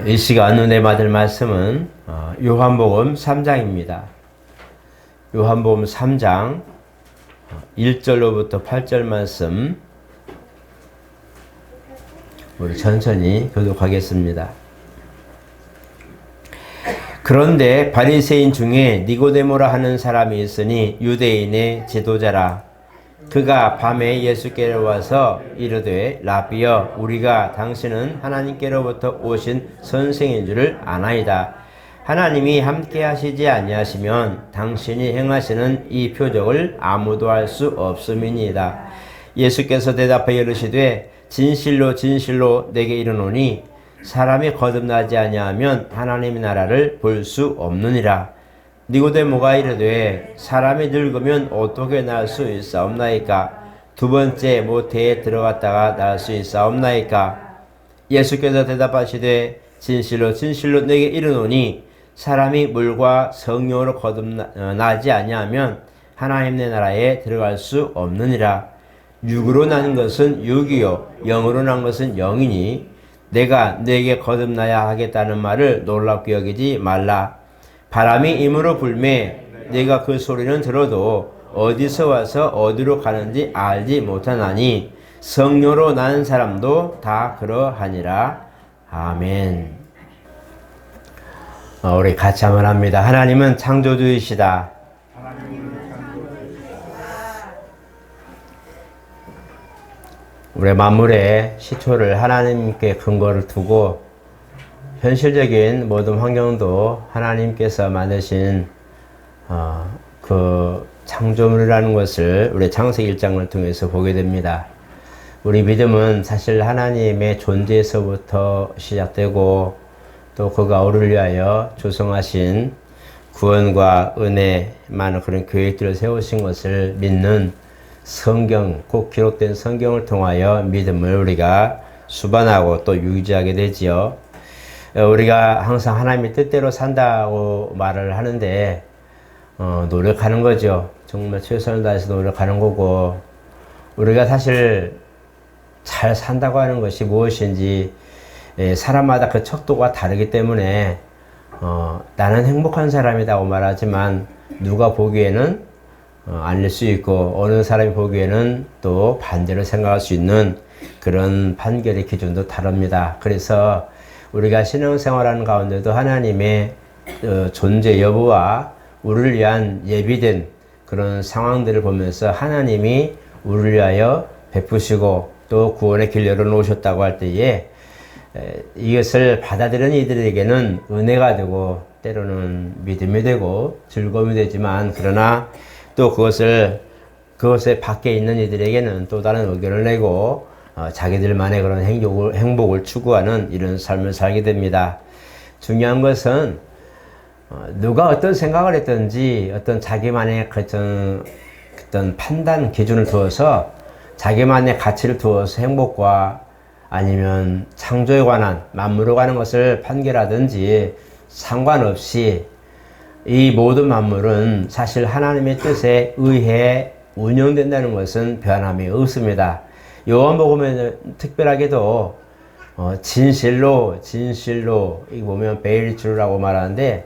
이 시간 은혜 받을 말씀은 요한복음 3장입니다. 요한복음 3장 1절로부터 8절 말씀 우리 천천히 교독하겠습니다. 그런데 바리새인 중에 니고데모라 하는 사람이 있으니 유대인의 지도자라. 그가 밤에 예수께로 와서 이르되 라비여 우리가 당신은 하나님께로부터 오신 선생인 줄을 아나이다. 하나님이 함께 하시지 아니하시면 당신이 행하시는 이 표적을 아무도 할 수 없음이니이다. 예수께서 대답하여 이르시되 진실로 진실로 내게 이르노니 사람이 거듭나지 아니하면 하나님의 나라를 볼 수 없느니라. 니고데모가 이르되 사람이 늙으면 어떻게 날 수 있사옵나이까? 두 번째 모태에 들어갔다가 날 수 있사옵나이까? 예수께서 대답하시되 진실로 진실로 내게 이르노니 사람이 물과 성령으로 거듭나지 아니하면 하나님의 나라에 들어갈 수 없느니라. 육으로 난 것은 육이요 영으로 난 것은 영이니 내가 네게 거듭나야 하겠다는 말을 놀랍게 여기지 말라. 바람이 임으로 불매 네가 그 소리는 들어도 어디서 와서 어디로 가는지 알지 못하나니 성령으로 난 사람도 다 그러하니라. 아멘. 우리 같이 한번 합니다. 하나님은 창조주이시다. 우리 만물의 시초를 하나님께 근거를 두고 현실적인 모든 환경도 하나님께서 만드신 그 창조물이라는 것을 우리 창세기 1장을 통해서 보게 됩니다. 우리 믿음은 사실 하나님의 존재에서부터 시작되고 또 그가 우리를 위하여 조성하신 구원과 은혜 많은 그런 계획들을 세우신 것을 믿는 성경, 꼭 기록된 성경을 통하여 믿음을 우리가 수반하고 또 유지하게 되지요. 우리가 항상 하나님의 뜻대로 산다고 말을 하는데 노력하는 거죠. 정말 최선을 다해서 노력하는 거고, 우리가 사실 잘 산다고 하는 것이 무엇인지 사람마다 그 척도가 다르기 때문에 나는 행복한 사람이라고 말하지만 누가 보기에는 아닐 수 있고 어느 사람이 보기에는 또 반대로 생각할 수 있는 그런 판결의 기준도 다릅니다. 그래서 우리가 신앙생활하는 가운데도 하나님의 존재 여부와 우리를 위한 예비된 그런 상황들을 보면서 하나님이 우리를 위하여 베푸시고 또 구원의 길 열어놓으셨다고 할 때에 이것을 받아들이는 이들에게는 은혜가 되고 때로는 믿음이 되고 즐거움이 되지만, 그러나 또 그것에 밖에 있는 이들에게는 또 다른 의견을 내고 자기들만의 그런 행복을 추구하는 이런 삶을 살게 됩니다. 중요한 것은 누가 어떤 생각을 했든지 어떤 자기만의 어떤 판단 기준을 두어서 자기만의 가치를 두어서 행복과 아니면 창조에 관한 만물에 관한 것을 판결하든지 상관없이 이 모든 만물은 사실 하나님의 뜻에 의해 운영된다는 것은 변함이 없습니다. 요한복음에는 특별하게도 진실로 이 보면 베일주라고 말하는데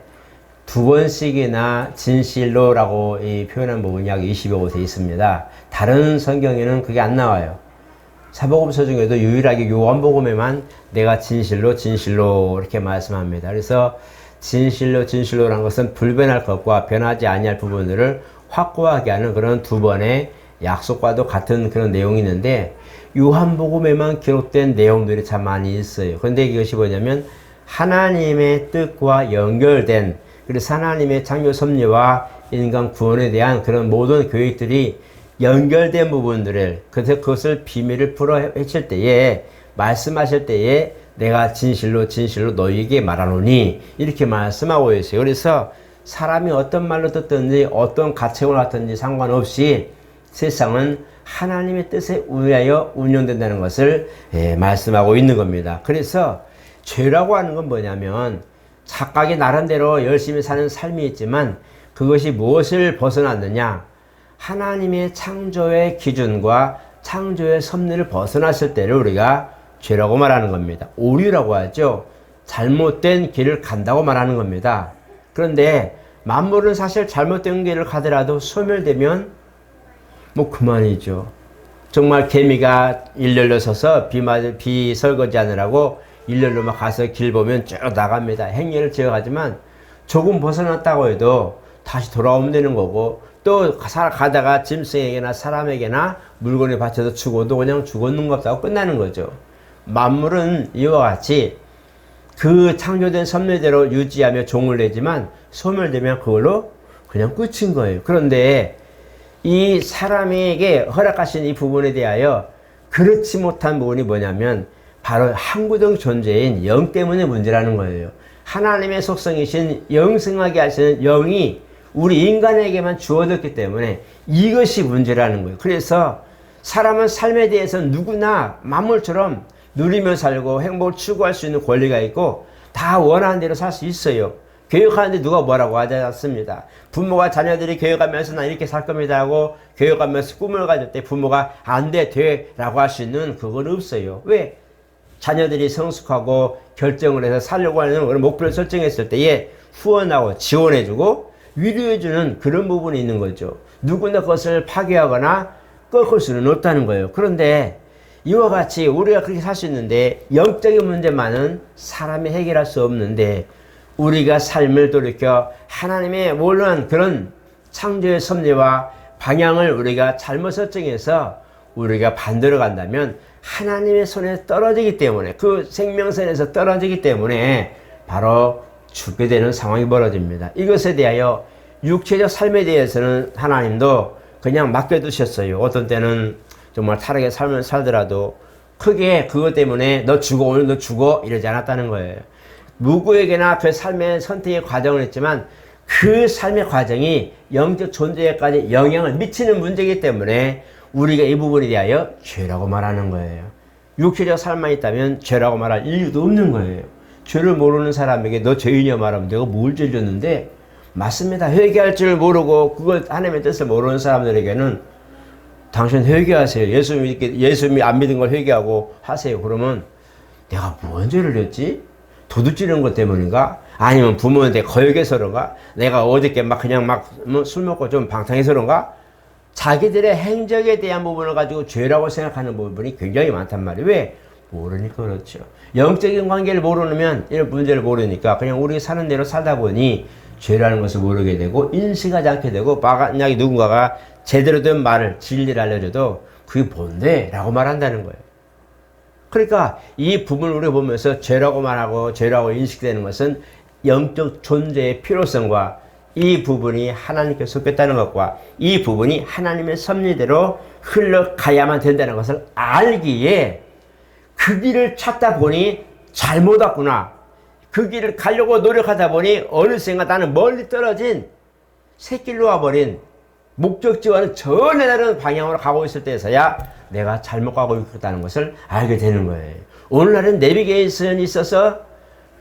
두 번씩이나 진실로라고 이 표현한 부분이 약 20여 곳에 있습니다. 다른 성경에는 그게 안 나와요. 사복음서 중에도 유일하게 요한복음에만 내가 진실로 이렇게 말씀합니다. 그래서 진실로라는 것은 불변할 것과 변하지 아니할 부분들을 확고하게 하는 그런 두 번의 약속과도 같은 그런 내용이 있는데, 요한복음에만 기록된 내용들이 참 많이 있어요. 그런데 이것이 뭐냐면 하나님의 뜻과 연결된, 그래서 하나님의 창조 섭리와 인간 구원에 대한 그런 모든 계획들이 연결된 부분들을, 그래서 그것을 비밀을 풀어 헤칠 때에 말씀하실 때에 내가 진실로 너희에게 말하노니 이렇게 말씀하고 있어요. 그래서 사람이 어떤 말로 듣든지 어떤 가책을 하든지 상관없이 세상은 하나님의 뜻에 의하여 운영된다는 것을 말씀하고 있는 겁니다. 그래서 죄라고 하는 건 뭐냐면 각각의 나름대로 열심히 사는 삶이 있지만 그것이 무엇을 벗어났느냐, 하나님의 창조의 기준과 창조의 섭리를 벗어났을 때를 우리가 죄라고 말하는 겁니다. 오류라고 하죠. 잘못된 길을 간다고 말하는 겁니다. 그런데 만물은 사실 잘못된 길을 가더라도 소멸되면 뭐 그만이죠. 정말 개미가 일렬로 서서 비 설거지하느라고 일렬로 막 가서 길 보면 쭉 나갑니다. 행렬을 지어가지만 조금 벗어났다고 해도 다시 돌아오면 되는 거고, 또 가다가 짐승에게나 사람에게나 물건에 받쳐서 죽어도 그냥 죽었는 것 같다고 끝나는 거죠. 만물은 이와 같이 그 창조된 섭리대로 유지하며 종을 내지만 소멸되면 그걸로 그냥 끝인 거예요. 그런데 이 사람에게 허락하신 이 부분에 대하여 그렇지 못한 부분이 뭐냐면 바로 항구적 존재인 영 때문에 문제라는 거예요. 하나님의 속성이신 영생하게 하시는 영이 우리 인간에게만 주어졌기 때문에 이것이 문제라는 거예요. 그래서 사람은 삶에 대해서 누구나 만물처럼 누리며 살고 행복을 추구할 수 있는 권리가 있고 다 원하는 대로 살 수 있어요. 교육하는데 누가 뭐라고 하지 않습니다. 부모가 자녀들이 교육하면서 나 이렇게 살 겁니다 하고 교육하면서 꿈을 가질 때 부모가 안 돼, 돼 라고 할 수 있는 그건 없어요. 왜? 자녀들이 성숙하고 결정을 해서 살려고 하는 그런 목표를 설정했을 때에 후원하고 지원해주고 위로해주는 그런 부분이 있는 거죠. 누구나 그것을 파괴하거나 꺾을 수는 없다는 거예요. 그런데 이와 같이 우리가 그렇게 살 수 있는데 영적인 문제만은 사람이 해결할 수 없는데 우리가 삶을 돌이켜 하나님의 원한 그런 창조의 섭리와 방향을 우리가 잘못 설정해서 우리가 반대로 간다면 하나님의 손에 떨어지기 때문에 그 생명선에서 떨어지기 때문에 바로 죽게 되는 상황이 벌어집니다. 이것에 대하여 육체적 삶에 대해서는 하나님도 그냥 맡겨두셨어요. 어떤 때는 정말 타락의 삶을 살더라도 크게 그것 때문에 너 죽어, 오늘 너 죽어 이러지 않았다는 거예요. 누구에게나 그 삶의 선택의 과정을 했지만 그 삶의 과정이 영적 존재에까지 영향을 미치는 문제이기 때문에 우리가 이 부분에 대하여 죄라고 말하는 거예요. 육체적 삶만 있다면 죄라고 말할 이유도 없는 거예요. 죄를 모르는 사람에게 너 죄인이야 말하면 내가 뭘 죄를 졌는데 맞습니다. 회개할 줄 모르고 그걸 하나님의 뜻을 모르는 사람들에게는 당신 회개하세요. 예수 안 믿은 걸 회개하고 하세요. 그러면 내가 뭔 죄를 졌지? 도둑질한 것 때문인가? 아니면 부모한테 거역해서 그런가? 내가 어저께 막 그냥 막 술 먹고 좀 방탕해서 그런가? 자기들의 행적에 대한 부분을 가지고 죄라고 생각하는 부분이 굉장히 많단 말이에요. 왜? 모르니까 그렇죠. 영적인 관계를 모르면 이런 문제를 모르니까 그냥 우리 사는 대로 살다 보니 죄라는 것을 모르게 되고 인식하지 않게 되고 만약에 누군가가 제대로 된 말을 진리를 알려줘도 그게 뭔데? 라고 말한다는 거예요. 그러니까 이 부분을 우리가 보면서 죄라고 말하고 죄라고 인식되는 것은 영적 존재의 필요성과 이 부분이 하나님께 속했다는 것과 이 부분이 하나님의 섭리대로 흘러가야만 된다는 것을 알기에 그 길을 찾다 보니 잘못 왔구나. 그 길을 가려고 노력하다 보니 어느샌가 나는 멀리 떨어진 새길로 와버린 목적지와는 전혀 다른 방향으로 가고 있을 때에서야 내가 잘못 가고 있다는 것을 알게 되는 거예요. 오늘날은 내비게이션이 있어서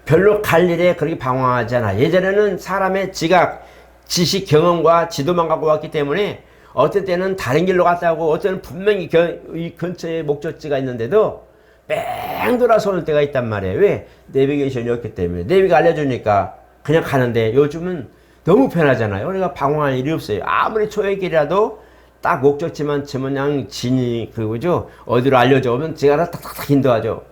별로 갈 일에 그렇게 방황하잖아. 예전에는 사람의 지각, 지식, 경험과 지도만 갖고 왔기 때문에 어떤 때는 다른 길로 갔다고 어떤 때는 분명히 이 근처에 목적지가 있는데도 뺑 돌아서 올 때가 있단 말이에요. 왜? 내비게이션이 없기 때문에. 내비가 알려주니까 그냥 가는데 요즘은 너무 편하잖아요. 우리가 방황할 일이 없어요. 아무리 초행길이라도 딱 목적지만 그냥 진이 그거죠. 어디로 알려줘 오면 제가 탁탁탁 인도하죠.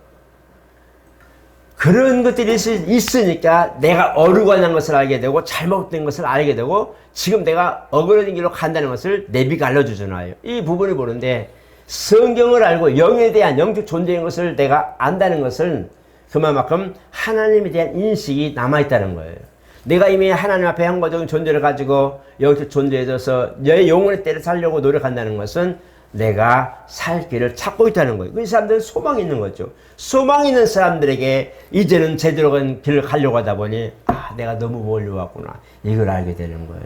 그런 것들이 있으니까 내가 어루관한 것을 알게 되고 잘못된 것을 알게 되고 지금 내가 어그러진 길로 간다는 것을 내비가 알려주잖아요. 이 부분을 보는데 성경을 알고 영에 대한 영적 존재인 것을 내가 안다는 것은 그만큼 하나님에 대한 인식이 남아있다는 거예요. 내가 이미 하나님 앞에 항거적인 존재를 가지고 영적 존재해져서 내 영혼의 때를 살려고 노력한다는 것은 내가 살 길을 찾고 있다는 거예요. 그 사람들은 소망이 있는 거죠. 소망이 있는 사람들에게 이제는 제대로 간 길을 가려고 하다 보니 내가 너무 멀리 왔구나. 이걸 알게 되는 거예요.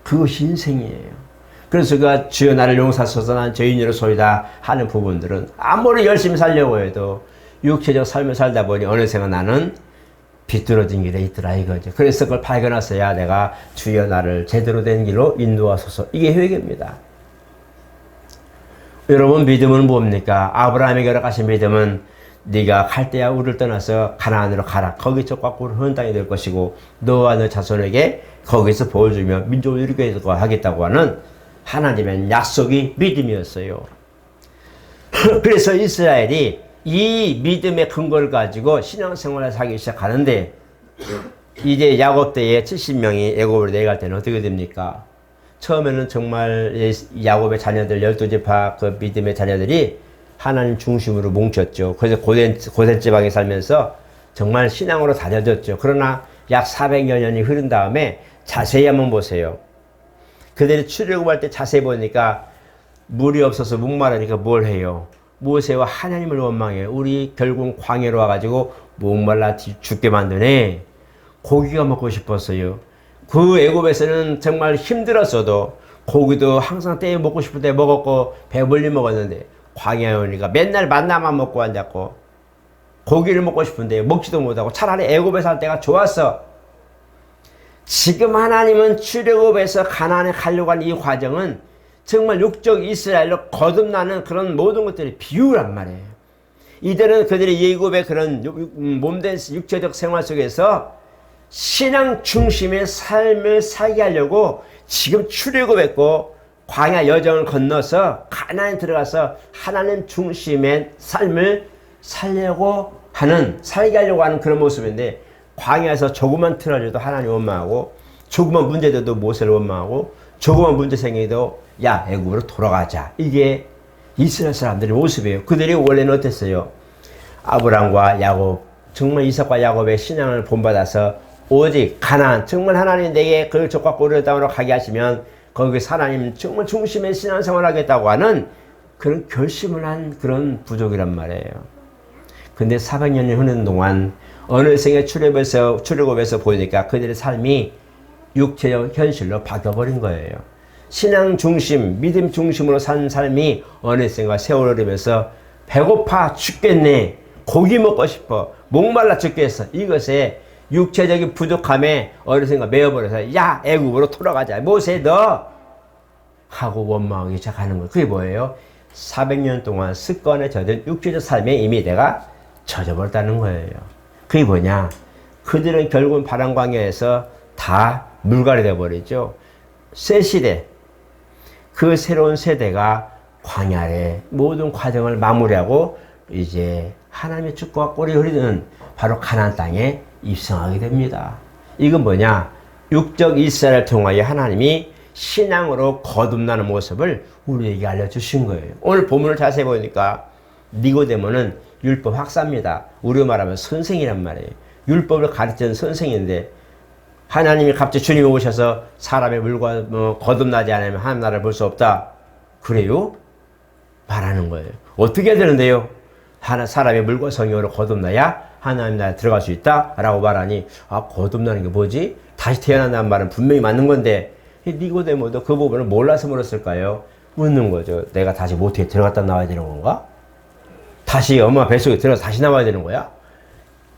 그것이 인생이에요. 그래서 그가 주여 나를 용서하소서 난 죄인으로 소이다 하는 부분들은 아무리 열심히 살려고 해도 육체적 삶을 살다 보니 어느새가 나는 비뚤어진 길에 있더라 이거죠. 그래서 그걸 발견하서야 내가 주여 나를 제대로 된 길로 인도하소서. 이게 회개입니다. 여러분 믿음은 뭡니까? 아브라함에게 허락하신 믿음은 네가 갈대아 우를 떠나서 가나안으로 가라. 거기 족과 꿀을 흐르는 땅이 될 것이고 너와 너 자손에게 거기서 보여주며 민족을 이루게 하겠다고 하는 하나님의 약속이 믿음이었어요. 그래서 이스라엘이 이 믿음의 근거를 가지고 신앙생활을 하기 시작하는데 이제 야곱 때에 70명이 애굽으로 내려갈 때는 어떻게 됩니까? 처음에는 정말 야곱의 자녀들 12지파 그 믿음의 자녀들이 하나님 중심으로 뭉쳤죠. 그래서 고센 지방에 살면서 정말 신앙으로 다져졌죠. 그러나 약 400여 년이 흐른 다음에 자세히 한번 보세요. 그들이 출애굽할 때 자세히 보니까 물이 없어서 목마르니까 뭘 해요? 모세와 하나님을 원망해요. 우리 결국 광야로 와가지고 목말라 죽게 만드네. 고기가 먹고 싶었어요. 그 애굽에서는 정말 힘들었어도 고기도 항상 때에 먹고 싶을 때 먹었고 배불리 먹었는데 광야에 오니까 맨날 만나만 먹고 앉았고 고기를 먹고 싶은데 먹지도 못하고 차라리 애굽에 살 때가 좋았어. 지금 하나님은 출애굽에서 가나안에 가려고 하는 이 과정은 정말 육적 이스라엘로 거듭나는 그런 모든 것들이 비유란 말이에요. 이들은 그들이 애굽의 그런 몸된 육체적 생활 속에서 신앙 중심의 삶을 살게 하려고 지금 출애굽했고 광야 여정을 건너서 가나안에 들어가서 하나님 중심의 삶을 살게 하려고 하는 그런 모습인데 광야에서 조금만 틀어져도 하나님 원망하고 조금만 문제돼도 모세를 원망하고 조금만 문제 생기도 야 애굽으로 돌아가자. 이게 이스라엘 사람들의 모습이에요. 그들이 원래는 어땠어요? 아브람과 야곱 정말 이삭과 야곱의 신앙을 본받아서 오직 가나안 정말 하나님 내게 그 족과 꿀을 땅으로 가게 하시면 거기서 하나님 정말 중심의 신앙생활을 하겠다고 하는 그런 결심을 한 그런 부족이란 말이에요. 근데 400년이 흐르는 동안 어느새 출애굽에서 보니까 그들의 삶이 육체적 현실로 바뀌어버린 거예요. 신앙 중심, 믿음 중심으로 산 삶이 어느샌가 세월을 흐르면서 배고파 죽겠네, 고기 먹고 싶어, 목말라 죽겠어. 이것에 육체적인 부족함에 어느샌가 매여버려서 야 애굽으로 돌아가자. 모세 너 하고 원망하기 시작하는 거예요. 그게 뭐예요? 400년 동안 습관에 젖은 육체적 삶에 이미 내가 젖어버렸다는 거예요. 그게 뭐냐? 그들은 결국은 바람광야에서 다 물갈이 되어버리죠. 새 시대, 그 새로운 세대가 광야의 모든 과정을 마무리하고 이제 하나님의 축복과 꿀이 흐르는 바로 가나안 땅에 입성하게 됩니다. 이건 뭐냐? 육적 이스라엘을 통하여 하나님이 신앙으로 거듭나는 모습을 우리에게 알려주신 거예요. 오늘 본문을 자세히 보니까 니고데모는 율법 학사입니다. 우리로 말하면 선생이란 말이에요. 율법을 가르치는 선생인데 하나님이 갑자기 주님이 오셔서 사람의 물과 거듭나지 않으면 하나님 나라를 볼 수 없다. 그래요? 말하는 거예요. 어떻게 해야 되는데요? 사람의 물과 성령으로 거듭나야 하나님 나라에 들어갈 수 있다 라고 말하니 거듭나는 게 뭐지? 다시 태어난다는 말은 분명히 맞는 건데 니고데모도 그 부분을 몰라서 물었을까요? 묻는 거죠. 내가 다시 모태에 들어갔다 나와야 되는 건가? 다시 엄마 뱃속에 들어가서 다시 나와야 되는 거야?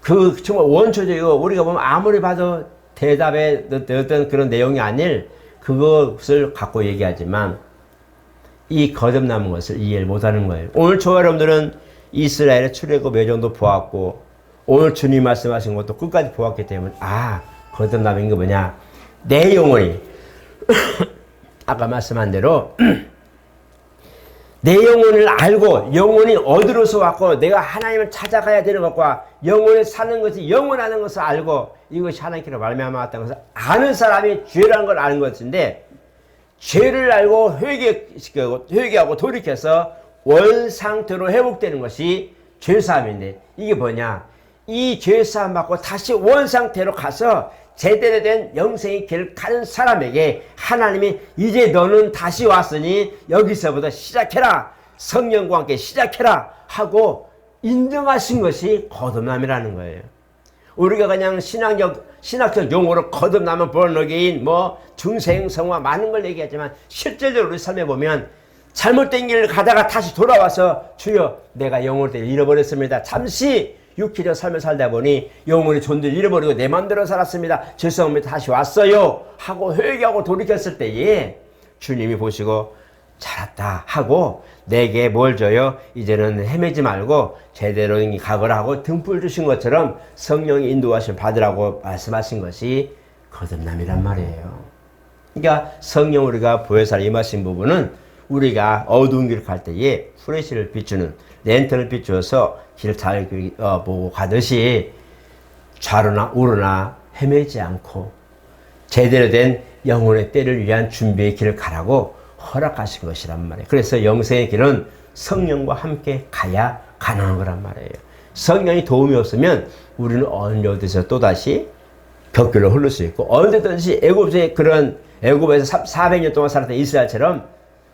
그 정말 원초적이고 우리가 보면 아무리 봐도 대답의 어떤 그런 내용이 아닐 그것을 갖고 얘기하지만 이 거듭남은 것을 이해를 못하는 거예요. 오늘 저와 여러분들은 이스라엘의 출애굽 여정도 보았고 오늘 주님 말씀하신 것도 끝까지 보았기 때문에 거듭남인 게 뭐냐? 내 영혼이 아까 말씀한 대로 내 영혼을 알고 영혼이 어디로서 왔고 내가 하나님을 찾아가야 되는 것과 영혼에 사는 것이 영원하는 것을 알고 이것이 하나님께로 말미암아 왔다는 것을 아는 사람이 죄라는 걸 아는 것인데 죄를 알고 회개하고 돌이켜서 원상태로 회복되는 것이 죄사함인데 이게 뭐냐? 이 죄사함 받고 다시 원상태로 가서 제대로 된 영생의 길을 가는 사람에게 하나님이 이제 너는 다시 왔으니 여기서부터 시작해라. 성령과 함께 시작해라 하고 인정하신 것이 거듭남이라는 거예요. 우리가 그냥 신학적 용어로 거듭나면 born 중생성화 많은 걸 얘기하지만 실제적으로 우리 삶에 보면 잘못된 길을 가다가 다시 돌아와서 주여 내가 영혼을 잃어버렸습니다. 잠시 육체적 삶을 살다 보니 영혼의 존재를 잃어버리고 내 마음대로 살았습니다. 죄송합니다. 다시 왔어요. 하고 회개하고 돌이켰을 때에 주님이 보시고 잘했다 하고 내게 뭘 줘요? 이제는 헤매지 말고 제대로 각오를 하고 등불 주신 것처럼 성령의 인도하심 받으라고 말씀하신 것이 거듭남이란 말이에요. 그러니까 성령 우리가 보혜사를 임하신 부분은 우리가 어두운 길을 갈 때에 후레쉬를 비추는 랜턴을 비추어서 길을 잘 보고 가듯이 좌로나 우로나 헤매지 않고 제대로 된 영혼의 때를 위한 준비의 길을 가라고 허락하신 것이란 말이에요. 그래서 영생의 길은 성령과 함께 가야 가능한 거란 말이에요. 성령이 도움이 없으면 우리는 어느 어디서 또다시 벽길로 흐를 수 있고 언제든지 애굽에서 400년 동안 살았던 이스라엘처럼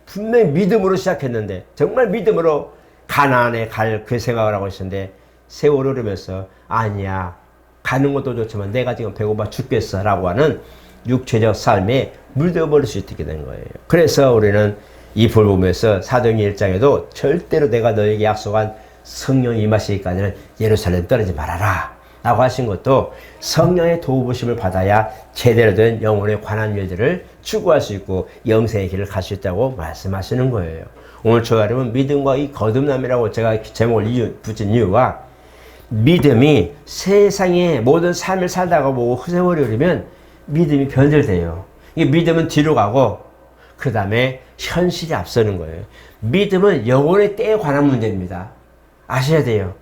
분명히 믿음으로 시작했는데 정말 믿음으로 가나안에 갈 그 생각을 하고 있었는데 세월이 흐르면서 아니야 가는 것도 좋지만 내가 지금 배고파 죽겠어 라고 하는 육체적 삶에 물들어버릴 수 있게 된 거예요. 그래서 우리는 이 볼보면서 사도행전 1장에도 절대로 내가 너에게 약속한 성령이 임하시기까지는 예루살렘 떠나지 말아라 라고 하신 것도 성령의 도우심을 받아야 제대로 된 영혼에 관한 일들을 추구할 수 있고 영생의 길을 갈 수 있다고 말씀하시는 거예요. 오늘 저 여러분 믿음과 이 거듭남이라고 제가 제목을 붙인 이유가 믿음이 세상의 모든 삶을 살다가 보고 세월이 흐르면 믿음이 변질돼요. 이 믿음은 뒤로 가고 그 다음에 현실이 앞서는 거예요. 믿음은 영혼의 때에 관한 문제입니다. 아셔야 돼요.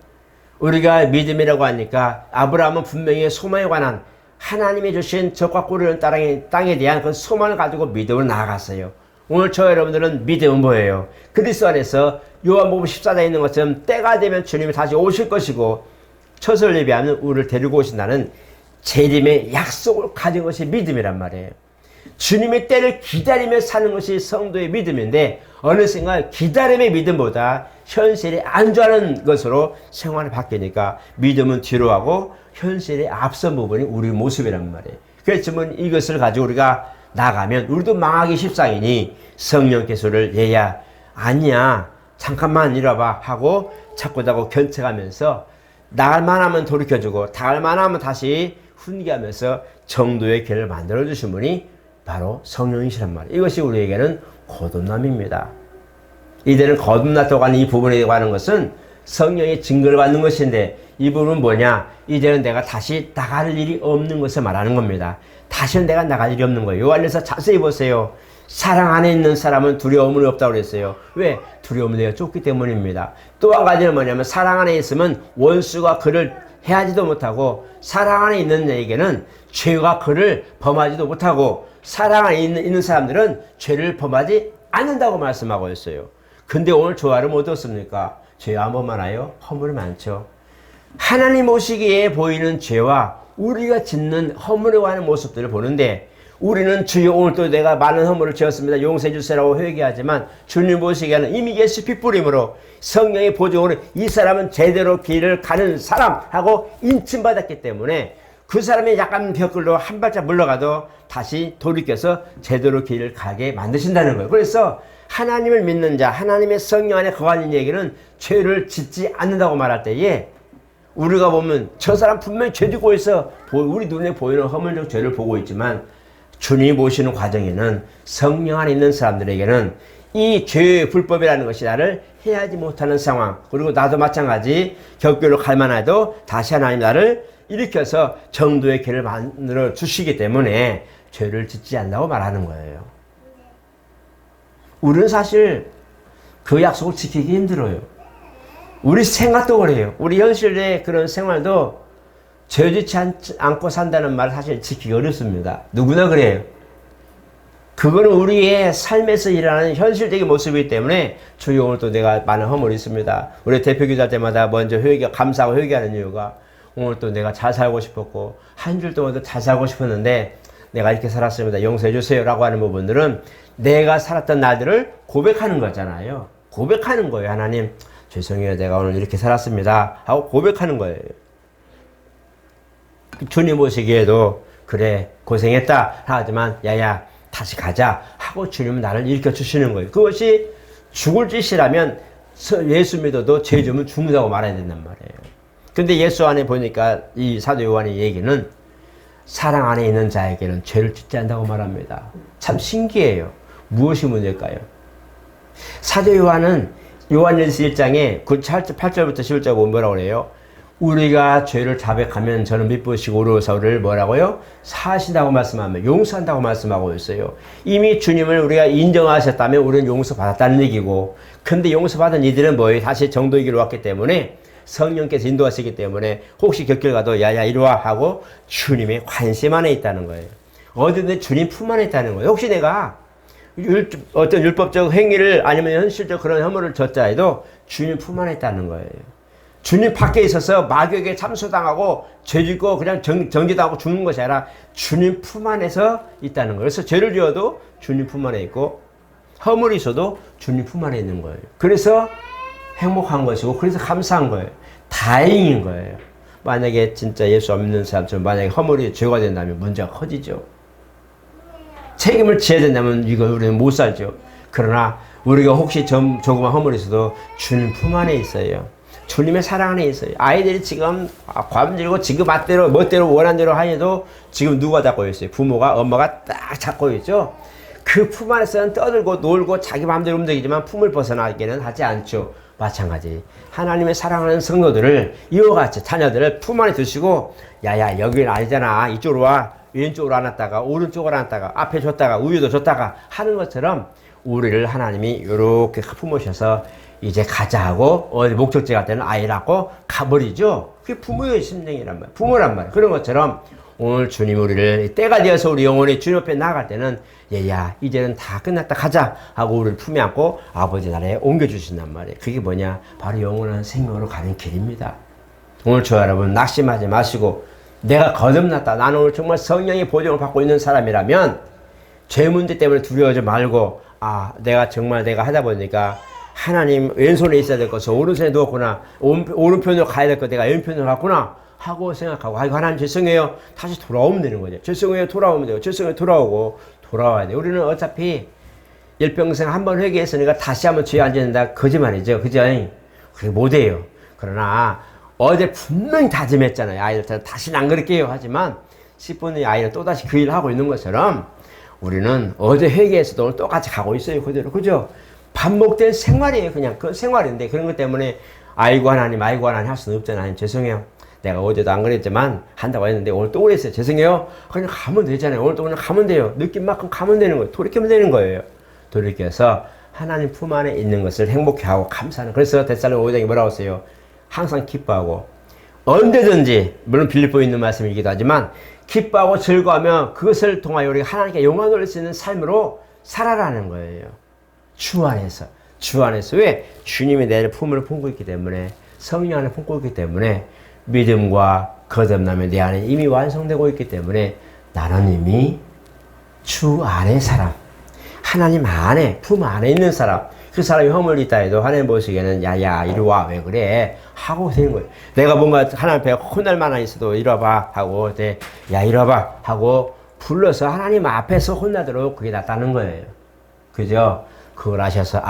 우리가 믿음이라고 하니까 아브라함은 분명히 소망에 관한 하나님이 주신 적과 꿀을 땅에 대한 그 소망을 가지고 믿음으로 나아갔어요. 오늘 저 여러분들은 믿음은 뭐예요? 그리스도 안에서 요한복음 14장에 있는 것처럼 때가 되면 주님이 다시 오실 것이고 처소를 예비하는 우리를 데리고 오신다는 재림의 약속을 가진 것이 믿음이란 말이에요. 주님의 때를 기다리며 사는 것이 성도의 믿음인데 어느 순간 기다림의 믿음보다 현실에 안주하는 것으로 생활을 바뀌니까 믿음은 뒤로 하고 현실에 앞선 부분이 우리 모습이란 말이에요. 그렇지만 이것을 가지고 우리가 나가면 우리도 망하기 십상이니 성령께서를 얘야 아니야 잠깐만 이러봐 하고 자꾸자꾸 견책하면서 나갈만 하면 돌이켜주고 나갈만 하면 다시 훈계하면서 정도의 길을 만들어주신 분이 바로 성령이시란 말이에요. 이것이 우리에게는 거듭남입니다. 이제는 거듭났다고 하는 이 부분에 관한 것은 성령의 증거를 받는 것인데 이 부분은 뭐냐? 이제는 내가 다시 나갈 일이 없는 것을 말하는 겁니다. 다시는 내가 나갈 일이 없는 거예요. 요한에서 자세히 보세요. 사랑 안에 있는 사람은 두려움이 없다고 그랬어요. 왜? 두려움을 내가 쫓기 때문입니다. 또 한 가지는 뭐냐면 사랑 안에 있으면 원수가 그를 해하지도 못하고 사랑 안에 있는 자에게는 죄가 그를 범하지도 못하고 사랑 안에 있는 사람들은 죄를 범하지 않는다고 말씀하고 있어요. 근데 오늘 조화를 못 얻습니까? 죄가 뭐 많아요? 허물이 많죠. 하나님 오시기에 보이는 죄와 우리가 짓는 허물에 관한 모습들을 보는데 우리는 주여 오늘 또 내가 많은 허물을 지었습니다. 용서해 주세요라고 회개하지만 주님 보시기에는 이미 예수 피 뿌림으로 성령의 보증으로 이 사람은 제대로 길을 가는 사람하고 인침받았기 때문에 그 사람이 약간 벽걸로 한 발짝 물러가도 다시 돌이켜서 제대로 길을 가게 만드신다는 거예요. 그래서 하나님을 믿는 자, 하나님의 성령 안에 거하는 얘기는 죄를 짓지 않는다고 말할 때에 우리가 보면 저 사람 분명히 죄 짓고 있어. 우리 눈에 보이는 허물적 죄를 보고 있지만 주님이 보시는 과정에는 성령 안에 있는 사람들에게는 이 죄의 불법이라는 것이 나를 해하지 못하는 상황, 그리고 나도 마찬가지 격교로 갈 만해도 다시 하나님 나를 일으켜서 정도의 길을 만들어 주시기 때문에 죄를 짓지 않는다고 말하는 거예요. 우리는 사실 그 약속을 지키기 힘들어요. 우리 생활도 그래요. 우리 현실의 그런 생활도 죄 짓지 않고 산다는 말 사실 지키기 어렵습니다. 누구나 그래요. 그거는 우리의 삶에서 일어나는 현실적인 모습이기 때문에 주여 오늘 또 내가 많은 허물이 있습니다. 우리 대표 기도할 때마다 먼저 감사하고 회개하는 이유가 오늘 또 내가 잘 살고 싶었고 한 줄 동안도 잘 살고 싶었는데 내가 이렇게 살았습니다. 용서해 주세요 라고 하는 부분들은 내가 살았던 날들을 고백하는 거잖아요. 고백하는 거예요. 하나님 죄송해요. 내가 오늘 이렇게 살았습니다 하고 고백하는 거예요. 주님 보시기에도 그래 고생했다 하지만 야야 다시 가자 하고 주님은 나를 일으켜 주시는 거예요. 그것이 죽을 짓이라면 예수 믿어도 죄 지으면 죽는다고 말해야 된단 말이에요. 근데 예수 안에 보니까 이 사도 요한의 얘기는 사랑 안에 있는 자에게는 죄를 짓지 않는다고 말합니다. 참 신기해요. 무엇이 문제일까요? 사도 요한은 요한일서 1장에 8절부터 11절 보면 뭐라고 그래요? 우리가 죄를 자백하면 저는 미쁘시고 오르사 우리를 뭐라고요? 사하신다고 말씀하며 용서한다고 말씀하고 있어요. 이미 주님을 우리가 인정하셨다면 우리는 용서받았다는 얘기고, 근데 용서받은 이들은 뭐예요? 다시 정도의 길로 왔기 때문에 성령께서 인도하시기 때문에 혹시 곁길 가도 야야 이리와 하고 주님의 관심 안에 있다는 거예요. 어디든 주님 품 안에 있다는 거예요. 혹시 내가 어떤 율법적 행위를 아니면 현실적 그런 허물을 졌자 해도 주님 품 안에 있다는 거예요. 주님 밖에 있어서 마귀에게 참소당하고 죄짓고 그냥 정죄당하고 죽는 것이 아니라 주님 품 안에서 있다는 거예요. 그래서 죄를 지어도 주님 품 안에 있고 허물이 있어도 주님 품 안에 있는 거예요. 그래서 행복한 것이고 그래서 감사한 거예요. 다행인 거예요. 만약에 진짜 예수 안 믿는 사람처럼 만약에 허물이 죄가 된다면 문제가 커지죠. 책임을 져야 된다면 이거 우리는 못 살죠. 그러나 우리가 혹시 조그만 허물이 있어도 주님 품 안에 있어요. 주님의 사랑 안에 있어요. 아이들이 지금 과음질고 지금 멋대로 원하는 대로 하여도 지금 누가 잡고 있어요? 부모가, 엄마가 딱 잡고 있죠. 그 품 안에서는 떠들고 놀고 자기 마음대로 움직이지만 품을 벗어나기는 하지 않죠. 마찬가지 하나님의 사랑하는 성도들을 이와 같이 자녀들을 품 안에 두시고 야야 여기는 아니잖아, 이쪽으로 와, 왼쪽으로 안 왔다가 오른쪽으로 안 왔다가 앞에 줬다가 우유도 줬다가 하는 것처럼 우리를 하나님이 이렇게 품으셔서 이제 가자 하고 어디 목적지 갈 때는 아이 낳고 가버리죠. 그게 부모의 심정이란 말이에요. 부모란 말이에요. 그런 것처럼 오늘 주님 우리를 때가 되어서 우리 영혼이 주님 앞에 나아갈 때는 얘야 이제는 다 끝났다 가자 하고 우리를 품에 안고 아버지 나라에 옮겨주신단 말이에요. 그게 뭐냐? 바로 영원한 생명으로 가는 길입니다. 오늘 저 여러분 낙심하지 마시고 내가 거듭났다, 나는 오늘 정말 성령의 보증을 받고 있는 사람이라면 죄 문제 때문에 두려워하지 말고 내가 정말 내가 하다 보니까 하나님 왼손에 있어야 될 것을 오른손에 누웠구나, 오른편으로 가야 될 것 내가 왼편으로 갔구나 하고 생각하고 하나님 죄송해요 다시 돌아오면 되는 거죠. 죄송해요 돌아오면 돼요. 죄송해요 돌아오고 돌아와야 돼요. 우리는 어차피 일평생 한번 회개했으니까 다시 한번 죄에 앉아있는다 거짓말이죠. 그죠? 그게 못해요. 그러나 어제 분명히 다짐했잖아요. 아이들처럼 다시는 안 그럴게요 하지만 10분 후에 아이는 또다시 그 일을 하고 있는 것처럼 우리는 어제 회개했어도 오늘 똑같이 가고 있어요. 그대로. 그죠? 반복된 생활이에요. 그냥 그 생활인데 그런 것 때문에 아이고 하나님 할 수는 없잖아요. 죄송해요. 내가 어제도 안 그랬지만 한다고 했는데 오늘 또 그랬어요. 죄송해요. 그냥 가면 되잖아요. 오늘 또 그냥 가면 돼요. 느낌만큼 가면 되는 거예요. 돌이키면 되는 거예요. 돌이켜서 하나님 품 안에 있는 것을 행복해하고 감사하는. 그래서 데살로니가 5장에 뭐라고 했어요? 항상 기뻐하고 언제든지, 물론 빌립보에 있는 말씀이기도 하지만 기뻐하고 즐거워하며 그것을 통하여 우리가 하나님께 영광을 돌릴 수 있는 삶으로 살아라는 거예요. 주 안에서. 왜? 주님이 내 품을 품고 있기 때문에, 성령 안에 품고 있기 때문에 믿음과 거듭남이 내 안에 이미 완성되고 있기 때문에 나는 이미 주 안의 사람, 하나님 안에, 품 안에 있는 사람, 그 사람이 허물이 있다 해도 하나님 보시기에는 야야 이리 와 왜 그래 하고 되는 거예요. 내가 뭔가 하나님 앞에 혼날 만한 있어도 이리 와봐 하고 야 이리 와봐 하고 불러서 하나님 앞에서 혼나도록 그게 낫다는 거예요. 그죠? 그걸 아셔서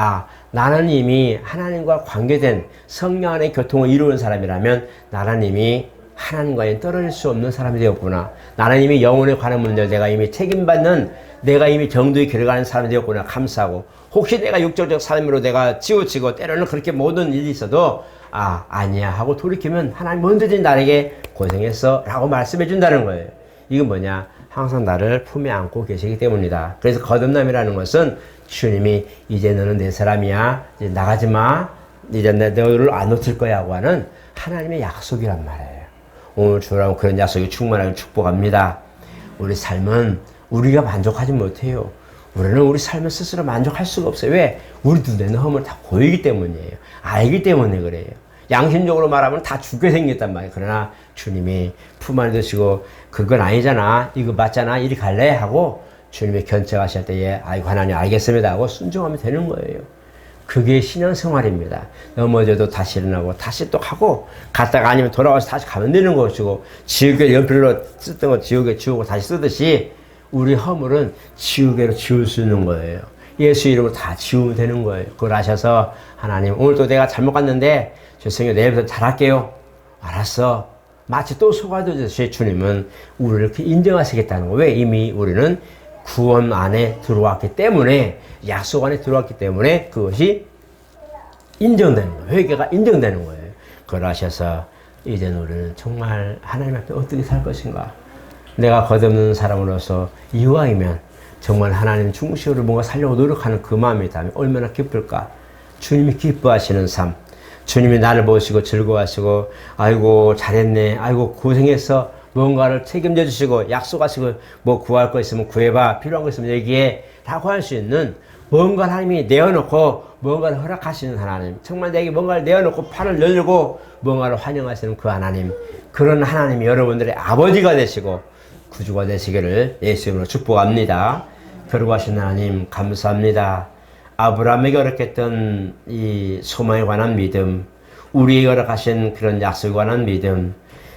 나는 이미 하나님과 관계된 성령 안의 교통을 이루는 사람이라면 나는 이미 하나님과는 떨어질 수 없는 사람이 되었구나. 나는 이미 영혼에 관한 문제를 내가 이미 책임받는, 내가 이미 정도의 길을 가는 사람이 되었구나 감사하고, 혹시 내가 육적적 삶으로 내가 치우치고 때로는 그렇게 모든 일이 있어도 아니야 하고 돌이키면 하나님 언제든지 나에게 고생했어 라고 말씀해 준다는 거예요. 이건 뭐냐? 항상 나를 품에 안고 계시기 때문이다. 그래서 거듭남이라는 것은 주님이 이제 너는 내 사람이야, 이제 나가지 마, 이제 너를 안 놓칠 거야 하고 하는 하나님의 약속이란 말이에요. 오늘 주라고 그런 약속이 충만하게 축복합니다. 우리 삶은 우리가 만족하지 못해요. 우리는 우리 삶을 스스로 만족할 수가 없어요. 왜? 우리 눈에는 허물 다 보이기 때문이에요. 알기 때문에 그래요. 양심적으로 말하면 다 죽게 생겼단 말이에요. 그러나 주님이 품 안에 드시고 그건 아니잖아, 이거 맞잖아, 이리 갈래? 하고 주님이 견책하실 때에 아이고 하나님 알겠습니다 하고 순종하면 되는 거예요. 그게 신앙생활입니다. 넘어져도 다시 일어나고 다시 또 하고 갔다가 아니면 돌아와서 다시 가면 되는 것이고, 지우개 연필로 쓰던 거 지우개 지우고 다시 쓰듯이 우리 허물은 지우개로 지울 수 있는 거예요. 예수 이름으로 다 지우면 되는 거예요. 그걸 아셔서 하나님 오늘도 내가 잘못 갔는데 죄송해요, 내일부터 잘할게요. 알았어. 마치 또 속아두듯이 주님은 우리를 이렇게 인정하시겠다는 거예요. 왜? 이미 우리는 구원 안에 들어왔기 때문에, 약속 안에 들어왔기 때문에 그것이 인정되는 거예요. 회개가 인정되는 거예요. 그걸 하셔서 이제 우리는 정말 하나님 앞에 어떻게 살 것인가. 내가 거듭는 사람으로서 이왕이면 정말 하나님 중심으로 뭔가 살려고 노력하는 그 마음이 있다면 얼마나 기쁠까. 주님이 기뻐하시는 삶, 주님이 나를 보시고 즐거워하시고 아이고 잘했네, 아이고 고생했어, 뭔가를 책임져 주시고 약속하시고 뭐 구할 거 있으면 구해봐, 필요한 거 있으면 얘기해 라고 할 수 있는 뭔가 하나님이 내어놓고 뭔가를 허락하시는 하나님, 정말 내게 뭔가를 내어놓고 팔을 열고 뭔가를 환영하시는 그 하나님, 그런 하나님이 여러분들의 아버지가 되시고 구주가 되시기를 예수 이름으로 축복합니다. 거룩하신 하나님 감사합니다. 아브라함에게 허락했던 이 소망에 관한 믿음, 우리에게 허락하신 그런 약속에 관한 믿음,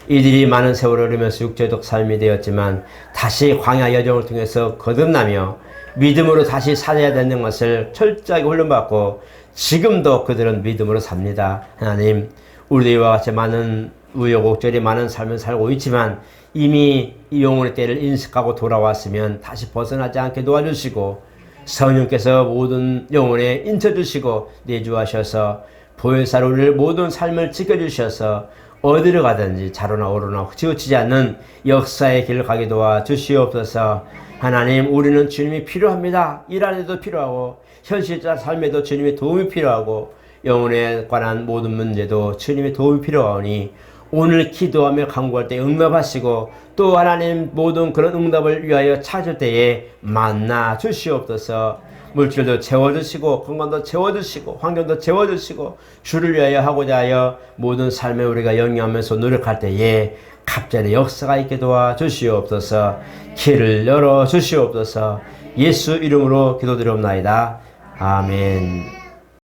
이들이 많은 세월을 흐르면서 육체적 삶이 되었지만 다시 광야 여정을 통해서 거듭나며 믿음으로 다시 살아야 되는 것을 철저하게 훈련받고 지금도 그들은 믿음으로 삽니다. 하나님, 우리와 같이 많은 우여곡절이 많은 삶을 살고 있지만 이미 이 영혼의 때를 인식하고 돌아왔으면 다시 벗어나지 않게 도와주시고 성령께서 모든 영혼에 인쳐주시고 내주하셔서 보혜사로 우리를 모든 삶을 지켜주셔서 어디로 가든지 좌로나 우로나 치우치지 않는 역사의 길을 가게 도와주시옵소서. 하나님, 우리는 주님이 필요합니다. 일 안에도 필요하고 현실적 삶에도 주님의 도움이 필요하고 영혼에 관한 모든 문제도 주님의 도움이 필요하오니 오늘 기도하며 간구할 때 응답하시고 또 하나님 모든 그런 응답을 위하여 찾을 때에 만나 주시옵소서. 물질도 채워주시고 건강도 채워주시고 환경도 채워주시고 주를 위하여 하고자 하여 모든 삶에 우리가 영위하면서 노력할 때에 갑자기 역사가 있게 도와주시옵소서. 길을 열어 주시옵소서. 예수 이름으로 기도드리옵나이다. 아멘.